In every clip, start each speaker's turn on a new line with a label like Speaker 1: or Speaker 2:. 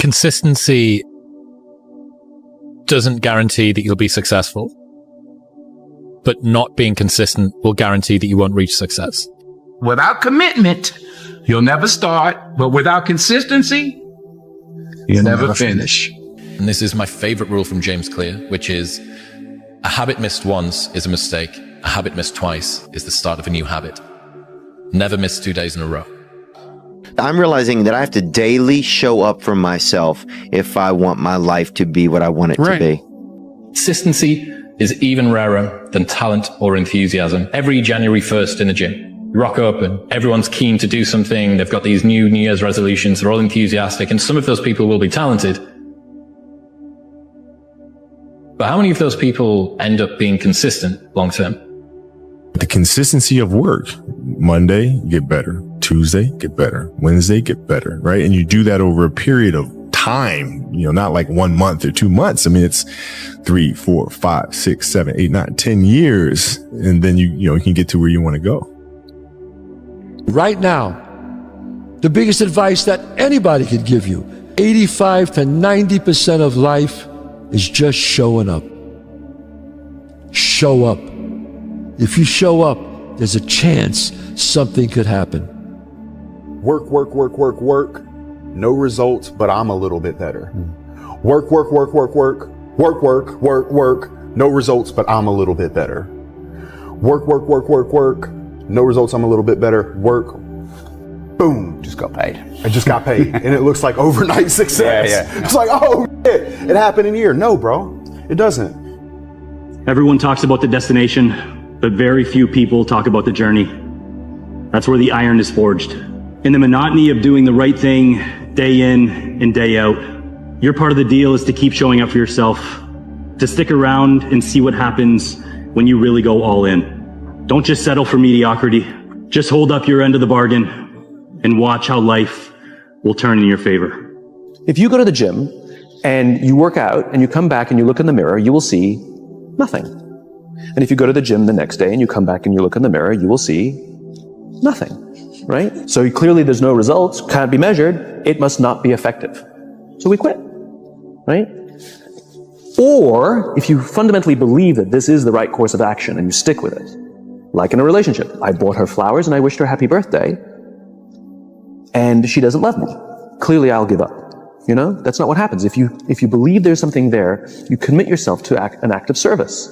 Speaker 1: Consistency doesn't guarantee that you'll be successful, but not being consistent will guarantee that you won't reach success.
Speaker 2: Without commitment, you'll never start, but without consistency, you'll never finish.
Speaker 1: And this is my favorite rule from James Clear, which is a habit missed once is a mistake. A habit missed twice is the start of a new habit. Never miss 2 days in a row.
Speaker 3: I'm realizing that I have to daily show up for myself if I want my life to be what I want it to be.
Speaker 1: Consistency is even rarer than talent or enthusiasm. Every January 1st in the gym, you rock up and everyone's keen to do something. They've got these New Year's resolutions. They're all enthusiastic, and some of those people will be talented. But how many of those people end up being consistent long term?
Speaker 4: The consistency of work. Monday, get better. Tuesday, get better. Wednesday, get better, right? And you do that over a period of time, not like 1 month or 2 months. I mean, it's 3, 4, 5, 6, 7, 8, 9, 10 years. And then you can get to where you want to go.
Speaker 5: Right now, the biggest advice that anybody could give you, 85 to 90% of life is just showing up. Show up. If you show up, there's a chance something could happen.
Speaker 6: Work, work, work, work, work. No results, but I'm a little bit better. Work, work, work, work, work. Work, work, work, work. No results, but I'm a little bit better. Work, work, work, work, work. No results, I'm a little bit better. Work. Boom.
Speaker 7: Just got paid.
Speaker 6: I just got paid. And it looks like overnight success.
Speaker 7: Yeah.
Speaker 6: It's like, oh, shit. It happened in a year. No, bro. It doesn't.
Speaker 8: Everyone talks about the destination, but very few people talk about the journey. That's where the iron is forged. In the monotony of doing the right thing day in and day out, your part of the deal is to keep showing up for yourself, to stick around and see what happens when you really go all in. Don't just settle for mediocrity. Just hold up your end of the bargain and watch how life will turn in your favor.
Speaker 7: If you go to the gym and you work out and you come back and you look in the mirror, you will see nothing. And if you go to the gym the next day and you come back and you look in the mirror, you will see nothing, right? So clearly there's no results, can't be measured, it must not be effective. So we quit, right? Or if you fundamentally believe that this is the right course of action and you stick with it, like in a relationship, I bought her flowers and I wished her happy birthday, and she doesn't love me. Clearly I'll give up. That's not what happens. If you believe there's something there, you commit yourself to an act of service.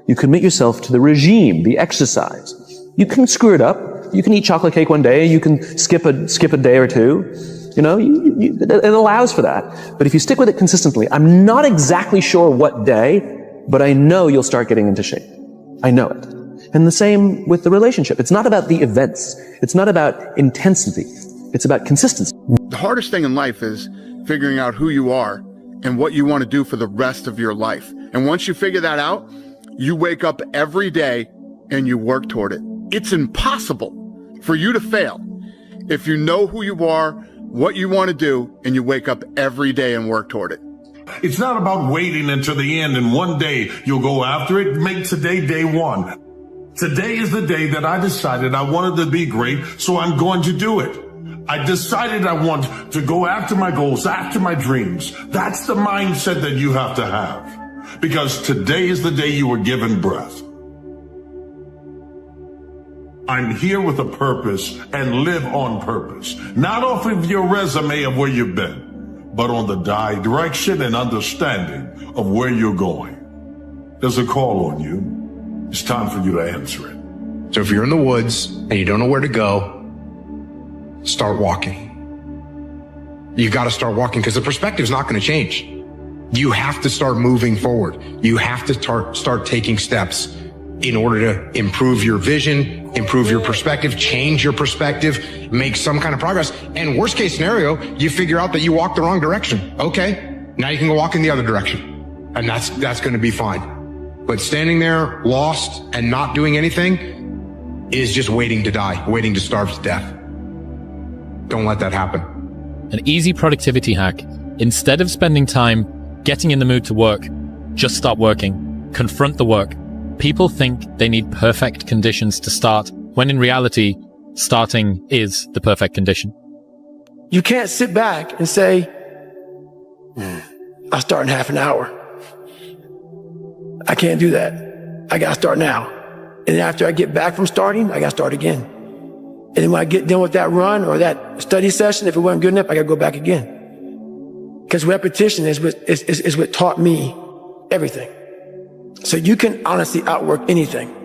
Speaker 7: You commit yourself to the regime, the exercise. You can screw it up. You can eat chocolate cake one day. You can skip a day or two. It allows for that. But if you stick with it consistently, I'm not exactly sure what day, but I know you'll start getting into shape. I know it. And the same with the relationship. It's not about the events. It's not about intensity. It's about consistency.
Speaker 9: The hardest thing in life is figuring out who you are and what you want to do for the rest of your life. And once you figure that out, you wake up every day and you work toward it. It's impossible for you to fail if you know who you are, what you want to do, and you wake up every day and work toward it.
Speaker 10: It's not about waiting until the end and one day you'll go after it. Make today day one. Today is the day that I decided I wanted to be great, so I'm going to do it. I decided I want to go after my goals, after my dreams. That's the mindset that you have to have. Because today is the day you were given breath. I'm here with a purpose and live on purpose. Not off of your resume of where you've been, but on the direction and understanding of where you're going. There's a call on you. It's time for you to answer it.
Speaker 11: So if you're in the woods and you don't know where to go, start walking. You got to start walking because the perspective is not going to change. You have to start moving forward. You have to start taking steps in order to improve your vision, improve your perspective, change your perspective, make some kind of progress. And worst case scenario, you figure out that you walked the wrong direction. Okay, now you can go walk in the other direction. And that's going to be fine. But standing there lost and not doing anything is just waiting to die, waiting to starve to death. Don't let that happen.
Speaker 1: An easy productivity hack. Instead of spending time getting in the mood to work, just start working. Confront the work. People think they need perfect conditions to start, when in reality, starting is the perfect condition.
Speaker 5: You can't sit back and say,
Speaker 12: I'll start in half an hour. I can't do that. I gotta start now. And then after I get back from starting, I gotta start again. And then when I get done with that run or that study session, if it wasn't good enough, I gotta go back again. Because repetition is what taught me everything. So you can honestly outwork anything.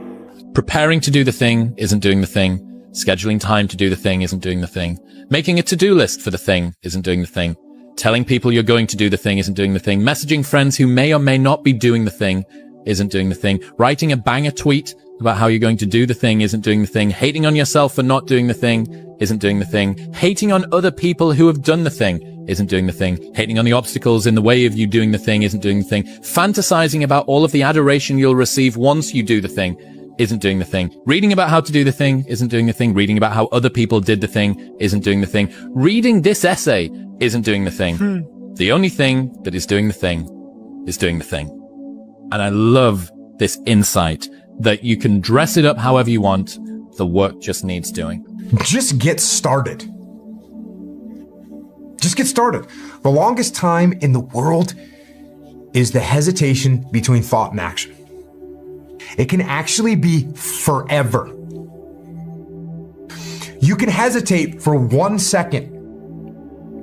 Speaker 1: Preparing to do the thing isn't doing the thing. Scheduling time to do the thing isn't doing the thing. Making a to-do list for the thing isn't doing the thing. Telling people you're going to do the thing isn't doing the thing. Messaging friends who may or may not be doing the thing isn't doing the thing. Writing a banger tweet about how you're going to do the thing isn't doing the thing. Hating on yourself for not doing the thing isn't doing the thing. Hating on other people who have done the thing isn't doing the thing. Hating on the obstacles in the way of you doing the thing isn't doing the thing. Fantasizing about all of the adoration you'll receive once you do the thing isn't doing the thing. Reading about how to do the thing isn't doing the thing. Reading about how other people did the thing isn't doing the thing. Reading this essay isn't doing the thing. The only thing that is doing the thing is doing the thing. And I love this insight that you can dress it up however you want. The work just needs doing.
Speaker 13: Just get started. Just get started. The longest time in the world is the hesitation between thought and action. It can actually be forever. You can hesitate for 1 second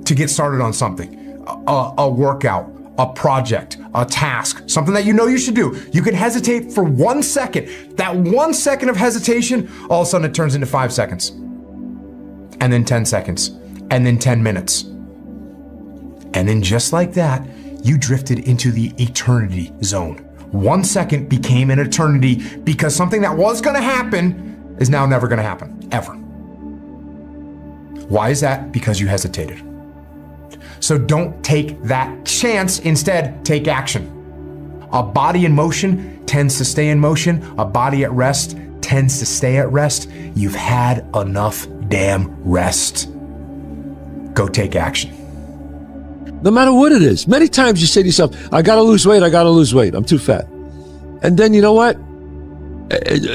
Speaker 13: to get started on something, a workout, a project, a task, something that you know you should do. You can hesitate for 1 second. That 1 second of hesitation, all of a sudden it turns into 5 seconds. And then 10 seconds. And then 10 minutes. And then just like that, you drifted into the eternity zone. 1 second became an eternity because something that was gonna happen is now never gonna happen, ever. Why is that? Because you hesitated. So don't take that chance. Instead, take action. A body in motion tends to stay in motion. A body at rest tends to stay at rest. You've had enough damn rest. Go take action.
Speaker 5: No matter what it is. Many times you say to yourself, I gotta lose weight, I'm too fat. And then you know what?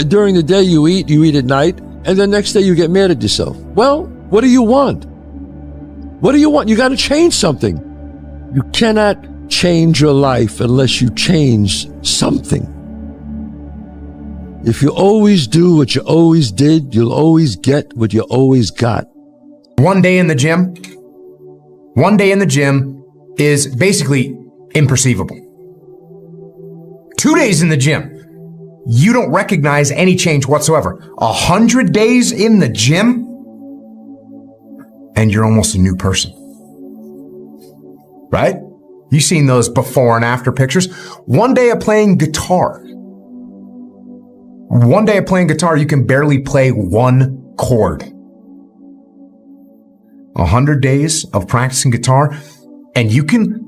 Speaker 5: During the day you eat at night, and the next day you get mad at yourself. Well, what do you want? What do you want? You gotta change something. You cannot change your life unless you change something. If you always do what you always did, you'll always get what you always got.
Speaker 13: 1 day in the gym. 1 day in the gym is basically imperceivable. 2 days in the gym, you don't recognize any change whatsoever. 100 days in the gym, and you're almost a new person. Right? You've seen those before and after pictures. 1 day of playing guitar. 1 day of playing guitar, you can barely play one chord. 100 days of practicing guitar, and you can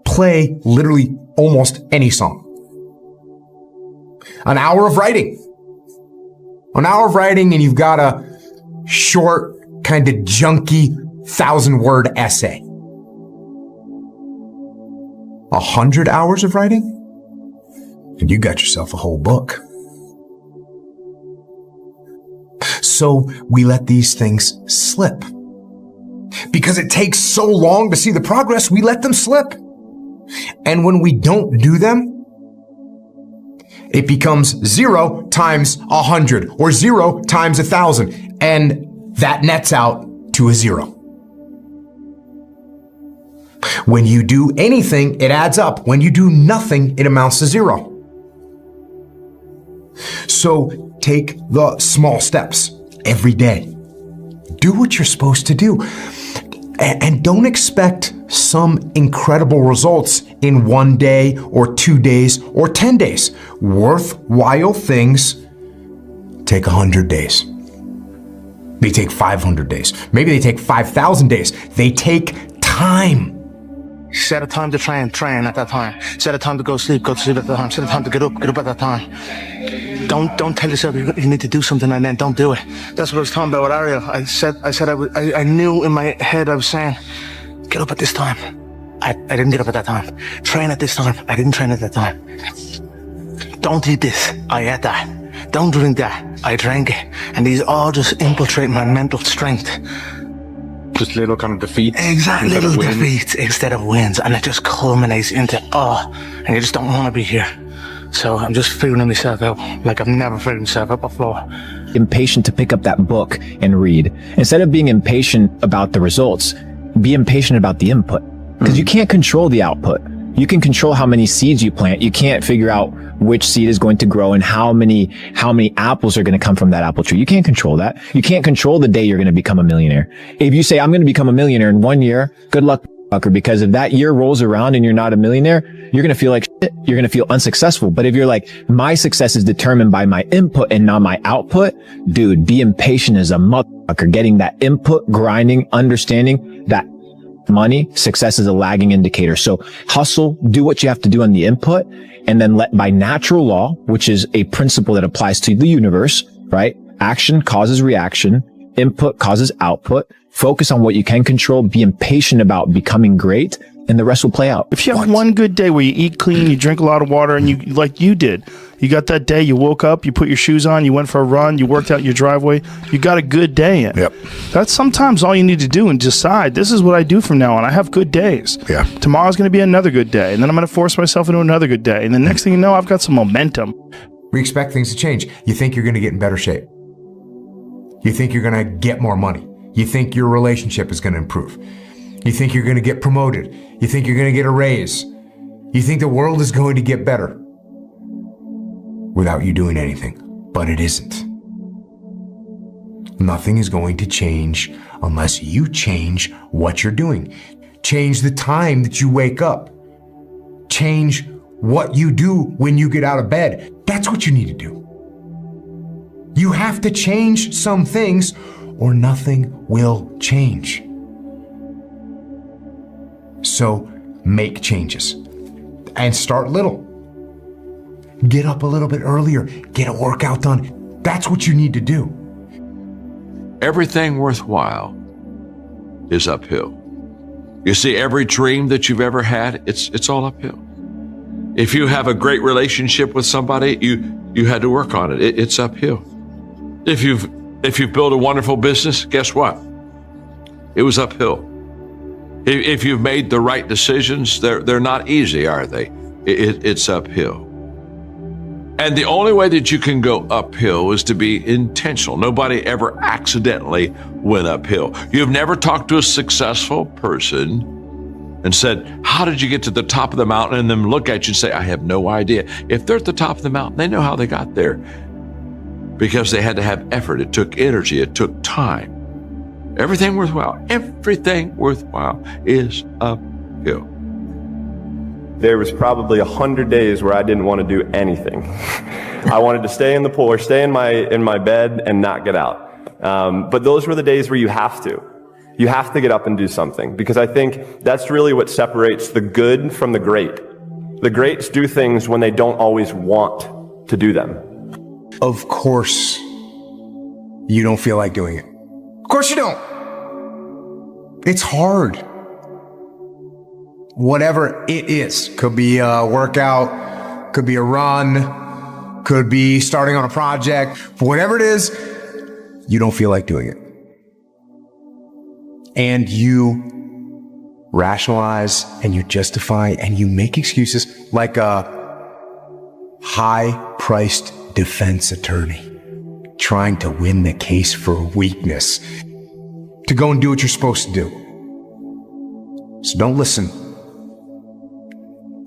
Speaker 13: play literally almost any song. An hour of writing. An hour of writing, and you've got a short, kind of junky 1,000-word essay. 100 hours of writing, and you got yourself a whole book. So we let these things slip. Because it takes so long to see the progress, we let them slip. And when we don't do them, it becomes 0 times 100 or 0 times 1,000. And that nets out to a 0. When you do anything, it adds up. When you do nothing, it amounts to 0. So take the small steps every day. Do what you're supposed to do. And don't expect some incredible results in 1 day or 2 days or 10 days. Worthwhile things take 100 days. They take 500 days. Maybe they take 5,000 days. They take time.
Speaker 14: Set a time to train at that time. Set a time to go to sleep at that time. Set a time to get up at that time. Don't tell yourself you need to do something and then don't do it. That's what I was talking about with Ariel. I knew in my head I was saying, get up at this time. I didn't get up at that time. Train at this time. I didn't train at that time. Don't eat this. I ate that. Don't drink that. I drank it. And these all just infiltrate my mental strength.
Speaker 11: Just little kind of defeats.
Speaker 14: Exactly,
Speaker 11: instead of
Speaker 14: little
Speaker 11: wins.
Speaker 14: defeats instead of wins. And it just culminates into, and you just don't want to be here. So I'm just figuring myself out like I've never figured myself out before.
Speaker 15: Impatient to pick up that book and read. Instead of being impatient about the results, be impatient about the input. Because you can't control the output. You can control how many seeds you plant. You can't figure out which seed is going to grow and how many apples are going to come from that apple tree. You can't control that. You can't control the day you're going to become a millionaire. If you say, I'm going to become a millionaire in 1 year, good luck, fucker, because if that year rolls around and you're not a millionaire, you're going to feel like shit. You're going to feel unsuccessful. But if you're like, my success is determined by my input and not my output, dude, be impatient as a motherfucker, getting that input, grinding, understanding that money, success is a lagging indicator. So hustle, do what you have to do on the input, and then let by natural law, which is a principle that applies to the universe, right? Action causes reaction, input causes output. Focus on what you can control, be impatient about becoming great, and the rest will play out.
Speaker 16: If you have one good day where you eat clean, you drink a lot of water, and you, like you did, you got that day, you woke up, you put your shoes on, you went for a run, you worked out your driveway, you got a good day in.
Speaker 17: Yep.
Speaker 16: That's sometimes all you need to do and decide, this is what I do from now on. I have good days.
Speaker 17: Yeah.
Speaker 16: Tomorrow's going to be another good day, and then I'm going to force myself into another good day. And the next thing you know, I've got some momentum.
Speaker 13: We expect things to change. You think you're going to get in better shape. You think you're going to get more money. You think your relationship is going to improve. You think you're going to get promoted. You think you're going to get a raise. You think the world is going to get better without you doing anything, but it isn't. Nothing is going to change unless you change what you're doing. Change the time that you wake up. Change what you do when you get out of bed. That's what you need to do. You have to change some things or nothing will change. So make changes and start little. Get up a little bit earlier, get a workout done. That's what you need to do.
Speaker 18: Everything worthwhile is uphill. You see, every dream that you've ever had, it's all uphill. If you have a great relationship with somebody, you had to work on it. It's uphill. If you've built a wonderful business, guess what? It was uphill. If you've made the right decisions, they're not easy, are they? It's uphill. And the only way that you can go uphill is to be intentional. Nobody ever accidentally went uphill. You've never talked to a successful person and said, how did you get to the top of the mountain? And then look at you and say, I have no idea. If they're at the top of the mountain, they know how they got there because they had to have effort. It took energy. It took time. Everything worthwhile is uphill.
Speaker 19: There was probably 100 days where I didn't want to do anything. I wanted to stay in the pool or stay in my bed and not get out. But those were the days where you have to. You have to get up and do something, because I think that's really what separates the good from the great. The greats do things when they don't always want to do them.
Speaker 13: Of course, you don't feel like doing it. Of course you don't. It's hard. Whatever it is. Could be a workout, could be a run, could be starting on a project. Whatever it is, you don't feel like doing it. And you rationalize and you justify and you make excuses like a high-priced defense attorney trying to win the case for weakness to go and do what you're supposed to do. So don't listen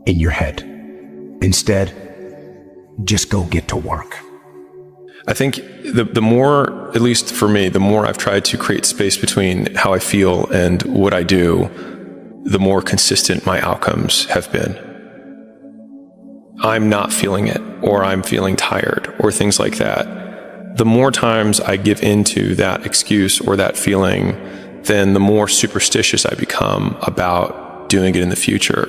Speaker 13: in your head. Instead, just go get to work.
Speaker 20: I think the more, at least for me, the more I've tried to create space between how I feel and what I do, the more consistent my outcomes have been. I'm not feeling it, or I'm feeling tired, or things like that. The more times I give into that excuse or that feeling, then the more superstitious I become about doing it in the future.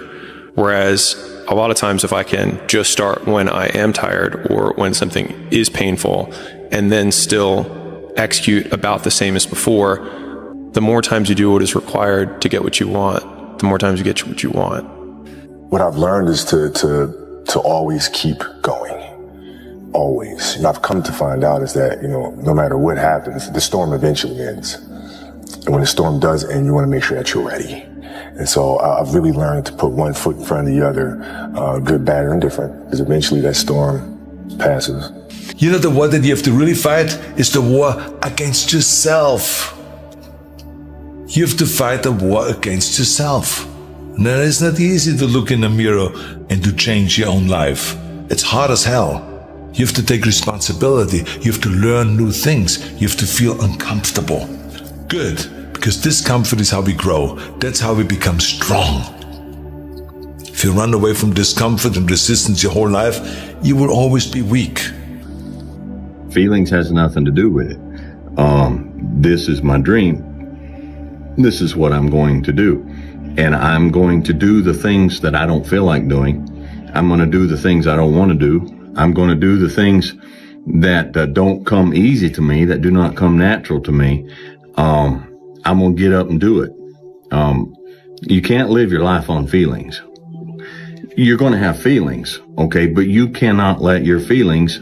Speaker 20: Whereas a lot of times if I can just start when I am tired or when something is painful and then still execute about the same as before, the more times you do what is required to get what you want, the more times you get what you want.
Speaker 17: What I've learned is to always keep going. Always. I've come to find out is that, no matter what happens, the storm eventually ends. And when the storm does end, you want to make sure that you're ready. And so I've really learned to put one foot in front of the other, good, bad, or indifferent, because eventually that storm passes.
Speaker 21: You know, the war that you have to really fight is the war against yourself. You have to fight a war against yourself. And that is not easy to look in the mirror and to change your own life. It's hard as hell. You have to take responsibility. You have to learn new things. You have to feel uncomfortable. Good, because discomfort is how we grow. That's how we become strong. If you run away from discomfort and resistance your whole life, you will always be weak.
Speaker 22: Feelings has nothing to do with it. This is my dream. This is what I'm going to do. And I'm going to do the things that I don't feel like doing. I'm going to do the things I don't want to do. I'm going to do the things that don't come easy to me, that do not come natural to me. I'm going to get up and do it. You can't live your life on feelings. You're going to have feelings, okay? But you cannot let your feelings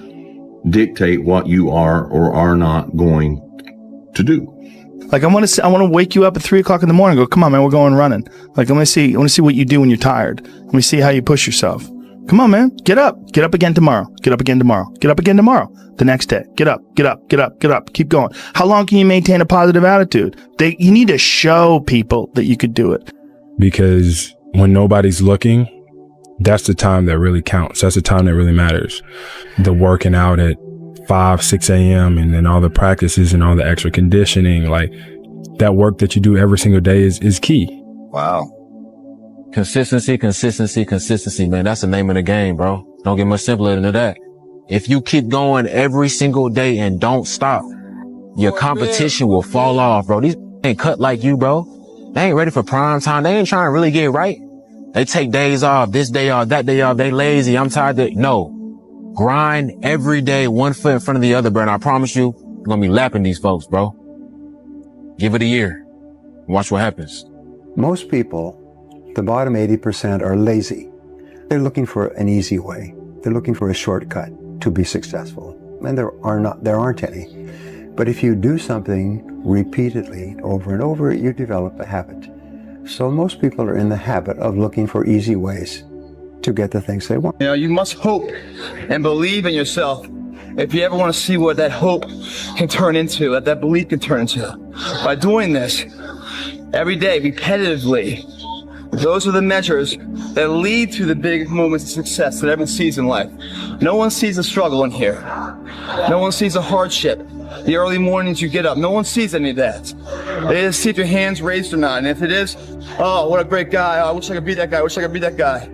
Speaker 22: dictate what you are or are not going to do.
Speaker 16: Like I want to wake you up at 3 o'clock in the morning and go, come on, man, we're going running. Like I want to see what you do when you're tired. Let me see how you push yourself. Come on, man, get up again tomorrow, get up again tomorrow, get up again tomorrow, the next day, get up, keep going. How long can you maintain a positive attitude? You need to show people that you could do it.
Speaker 23: Because when nobody's looking, that's the time that really counts. That's the time that really matters. The working out at 5, 6 a.m. and then all the practices and all the extra conditioning, like that work that you do every single day is key.
Speaker 24: Wow. Consistency, man. That's the name of the game, bro. Don't get much simpler than that. If you keep going every single day and don't stop, your competition will fall off, bro. These ain't cut like you, bro. They ain't ready for prime time. They ain't trying to really get right. They take days off, this day off, that day off. They lazy. I'm tired. No. Grind every day, one foot in front of the other, bro. And I promise you, you're going to be lapping these folks, bro. Give it a year. Watch what happens.
Speaker 25: Most people, the bottom 80%, are lazy. They're looking for an easy way. They're looking for a shortcut to be successful. And there aren't any. But if you do something repeatedly over and over, you develop a habit. So most people are in the habit of looking for easy ways to get the things they want.
Speaker 26: You know, you must hope and believe in yourself if you ever want to see what that hope can turn into, what that belief can turn into. By doing this every day, repetitively, those are the measures that lead to the big moments of success that everyone sees in life. No one sees the struggle in here. No one sees the hardship, the early mornings you get up. No one sees any of that. They just see if your hand's raised or not. And if it is, oh, what a great guy. Oh, I wish I could be that guy. I wish I could be that guy.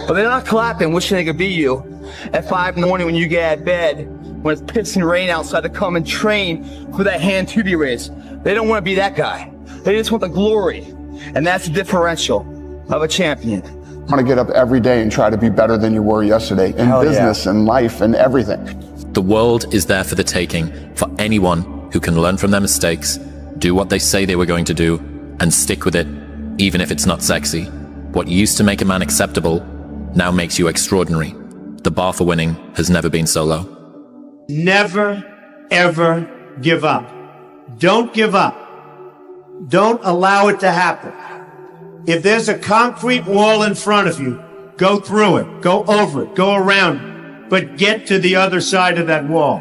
Speaker 26: But they're not clapping, wishing they could be you at 5 in the morning when you get out of bed, when it's pissing rain outside, to come and train for that hand to be raised. They don't want to be that guy. They just want the glory. And that's the differential of a champion.
Speaker 9: I want to get up every day and try to be better than you were yesterday in business and life and everything.
Speaker 1: The world is there for the taking for anyone who can learn from their mistakes, do what they say they were going to do, and stick with it, even if it's not sexy. What used to make a man acceptable now makes you extraordinary. The bar for winning has never been so low.
Speaker 27: Never, ever give up. Don't give up. Don't allow it to happen. If there's a concrete wall in front of you, go through it, go over it, go around it, but get to the other side of that wall.